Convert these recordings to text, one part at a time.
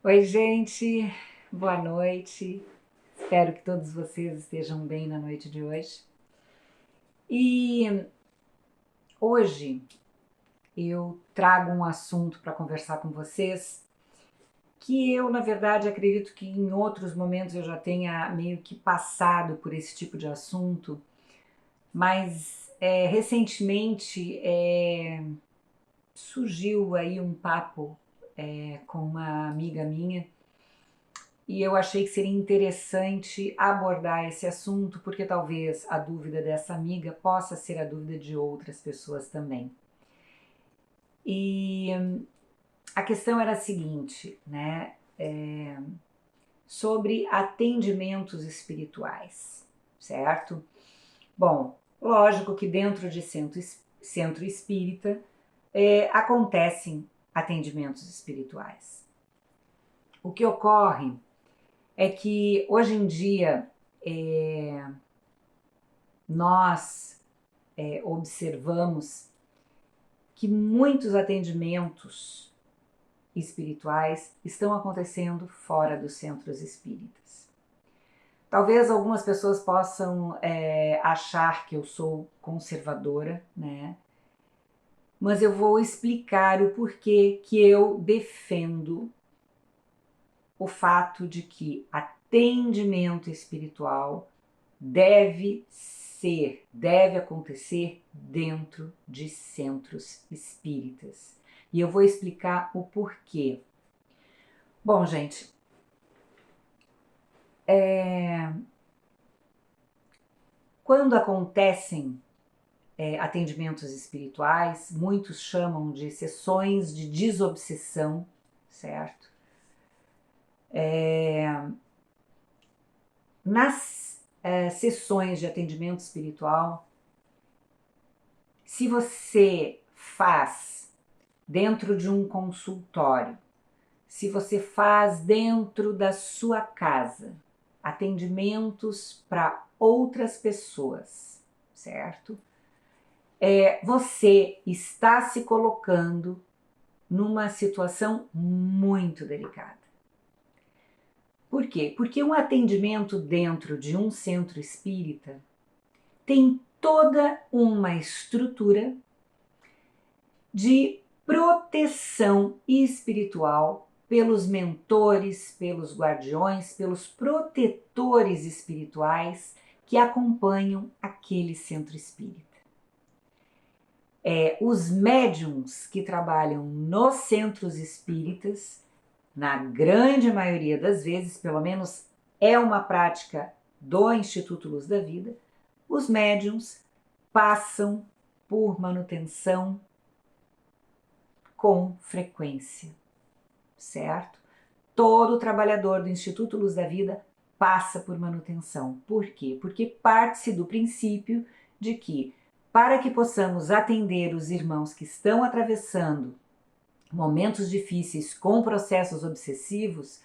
Oi, gente, boa noite. Espero que todos vocês estejam bem na noite de hoje. E hoje eu trago um assunto para conversar com vocês que eu, na verdade, acredito que em outros momentos eu já tenha meio que passado por esse tipo de assunto, mas recentemente surgiu aí um papo com uma amiga minha. E eu achei que seria interessante abordar esse assunto, porque talvez a dúvida dessa amiga possa ser a dúvida de outras pessoas também. E a questão era a seguinte, né? Sobre atendimentos espirituais, certo? Bom, lógico que dentro de centro espírita acontecem atendimentos espirituais. O que ocorre é que hoje em dia nós observamos que muitos atendimentos espirituais estão acontecendo fora dos centros espíritas. Talvez algumas pessoas possam achar que eu sou conservadora, né? Mas eu vou explicar o porquê que eu defendo o fato de que atendimento espiritual deve acontecer dentro de centros espíritas. E eu vou explicar o porquê. Bom, gente, quando acontecem atendimentos espirituais, muitos chamam de sessões de desobsessão, certo? Nas sessões de atendimento espiritual, se você faz dentro de um consultório, se você faz dentro da sua casa atendimentos para outras pessoas, certo? Você está se colocando numa situação muito delicada. Por quê? Porque um atendimento dentro de um centro espírita tem toda uma estrutura de proteção espiritual pelos mentores, pelos guardiões, pelos protetores espirituais que acompanham aquele centro espírita. Os médiums que trabalham nos centros espíritas, na grande maioria das vezes, pelo menos é uma prática do Instituto Luz da Vida, os médiums passam por manutenção com frequência, certo? Todo trabalhador do Instituto Luz da Vida passa por manutenção. Por quê? Porque parte-se do princípio de que, para que possamos atender os irmãos que estão atravessando momentos difíceis com processos obsessivos,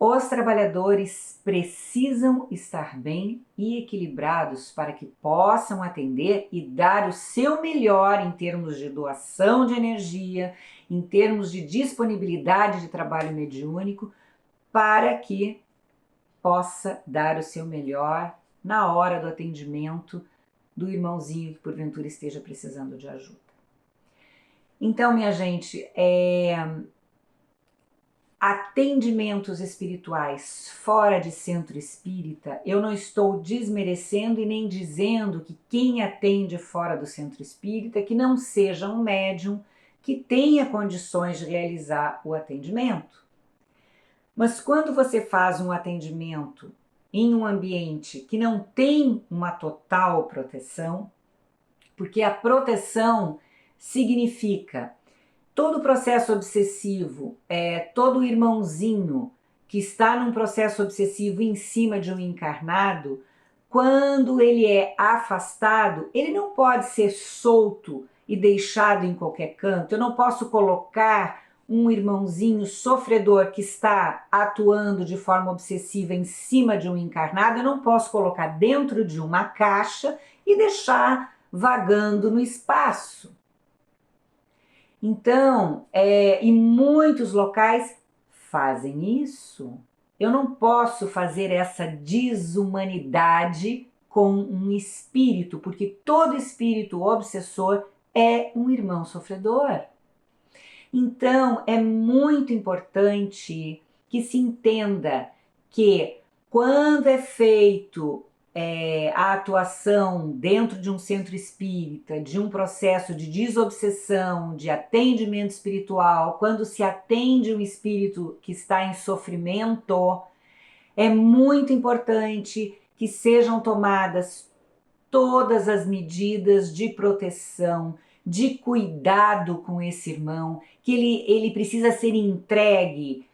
os trabalhadores precisam estar bem e equilibrados para que possam atender e dar o seu melhor em termos de doação de energia, em termos de disponibilidade de trabalho mediúnico, para que possa dar o seu melhor na hora do atendimento do irmãozinho que porventura esteja precisando de ajuda. Então, minha gente, atendimentos espirituais fora de centro espírita, eu não estou desmerecendo e nem dizendo que quem atende fora do centro espírita que não seja um médium que tenha condições de realizar o atendimento. Mas quando você faz um atendimento em um ambiente que não tem uma total proteção, porque a proteção significa todo processo obsessivo, todo irmãozinho que está num processo obsessivo em cima de um encarnado, quando ele é afastado, ele não pode ser solto e deixado em qualquer canto. Eu não posso colocar um irmãozinho sofredor que está atuando de forma obsessiva em cima de um encarnado, eu não posso colocar dentro de uma caixa e deixar vagando no espaço. Então, em muitos locais fazem isso, eu não posso fazer essa desumanidade com um espírito, porque todo espírito obsessor é um irmão sofredor. Então, é muito importante que se entenda que quando é feito a atuação dentro de um centro espírita, de um processo de desobsessão, de atendimento espiritual, quando se atende um espírito que está em sofrimento, é muito importante que sejam tomadas todas as medidas de proteção, de cuidado com esse irmão, que ele precisa ser entregue,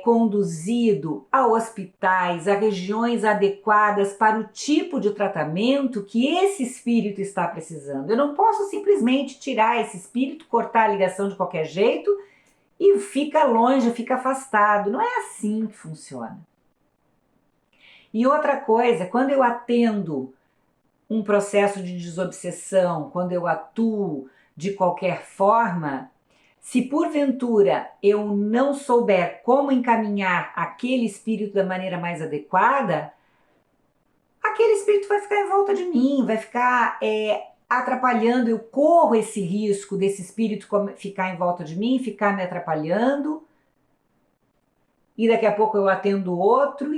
conduzido a hospitais, a regiões adequadas para o tipo de tratamento que esse espírito está precisando. Eu não posso simplesmente tirar esse espírito, cortar a ligação de qualquer jeito e fica longe, fica afastado. Não é assim que funciona. E outra coisa, quando eu atendo um processo de desobsessão, quando eu atuo de qualquer forma, se porventura eu não souber como encaminhar aquele espírito da maneira mais adequada, aquele espírito vai ficar em volta de mim, vai ficar atrapalhando, eu corro esse risco desse espírito ficar em volta de mim, ficar me atrapalhando, e daqui a pouco eu atendo outro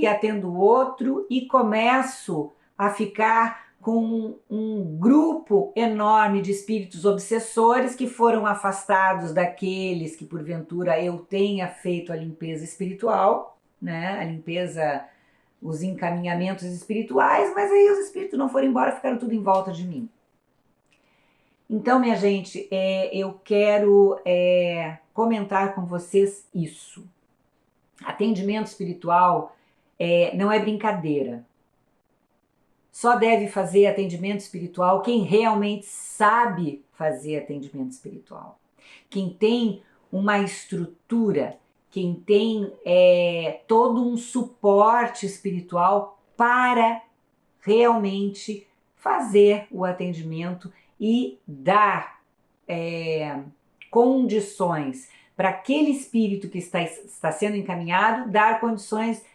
e começo a ficar com um grupo enorme de espíritos obsessores que foram afastados daqueles que porventura eu tenha feito a limpeza espiritual, né? A limpeza, os encaminhamentos espirituais, mas aí os espíritos não foram embora, ficaram tudo em volta de mim. Então, minha gente, eu quero comentar com vocês isso. Atendimento espiritual não é brincadeira. Só deve fazer atendimento espiritual quem realmente sabe fazer atendimento espiritual. Quem tem uma estrutura, quem tem todo um suporte espiritual para realmente fazer o atendimento e dar condições para aquele espírito que está sendo encaminhado, dar condições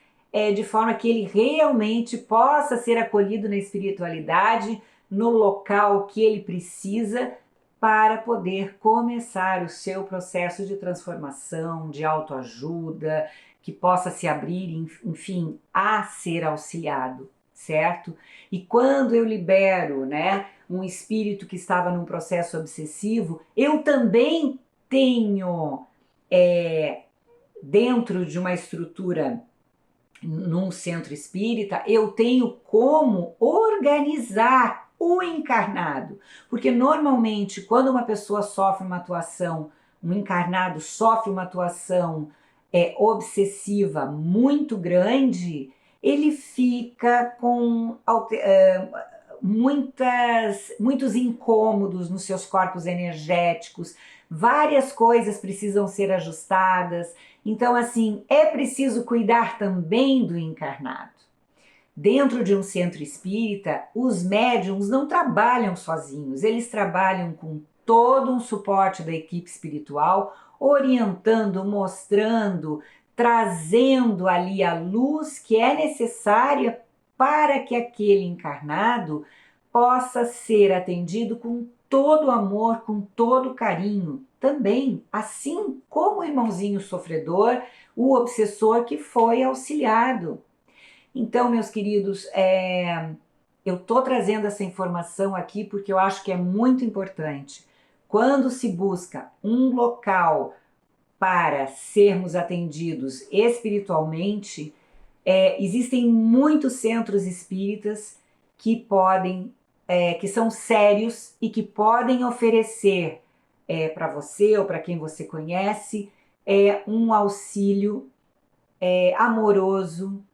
de forma que ele realmente possa ser acolhido na espiritualidade, no local que ele precisa, para poder começar o seu processo de transformação, de autoajuda, que possa se abrir, enfim, a ser auxiliado, certo? E quando eu libero, né, um espírito que estava num processo obsessivo, eu também tenho dentro de uma estrutura num centro espírita, eu tenho como organizar o encarnado, porque normalmente quando uma pessoa sofre uma atuação, um encarnado sofre uma atuação obsessiva muito grande, ele fica com muitos incômodos nos seus corpos energéticos, várias coisas precisam ser ajustadas. Então, assim, é preciso cuidar também do encarnado. Dentro de um centro espírita, os médiums não trabalham sozinhos, eles trabalham com todo um suporte da equipe espiritual, orientando, mostrando, trazendo ali a luz que é necessária para que aquele encarnado possa ser atendido com todo amor, com todo carinho, também, assim como o irmãozinho sofredor, o obsessor que foi auxiliado. Então, meus queridos, eu estou trazendo essa informação aqui porque eu acho que é muito importante. Quando se busca um local para sermos atendidos espiritualmente, existem muitos centros espíritas que podem, que são sérios e que podem oferecer para você ou para quem você conhece um auxílio amoroso,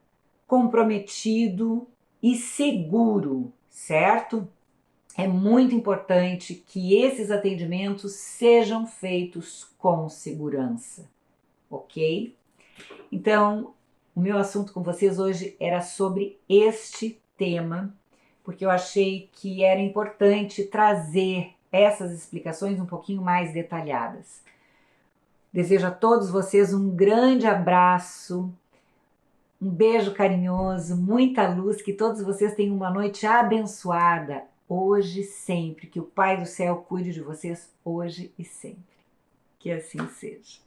comprometido e seguro, certo? É muito importante que esses atendimentos sejam feitos com segurança, ok? Então, o meu assunto com vocês hoje era sobre este tema, porque eu achei que era importante trazer essas explicações um pouquinho mais detalhadas. Desejo a todos vocês um grande abraço, um beijo carinhoso, muita luz, que todos vocês tenham uma noite abençoada, hoje e sempre. Que o Pai do Céu cuide de vocês hoje e sempre. Que assim seja.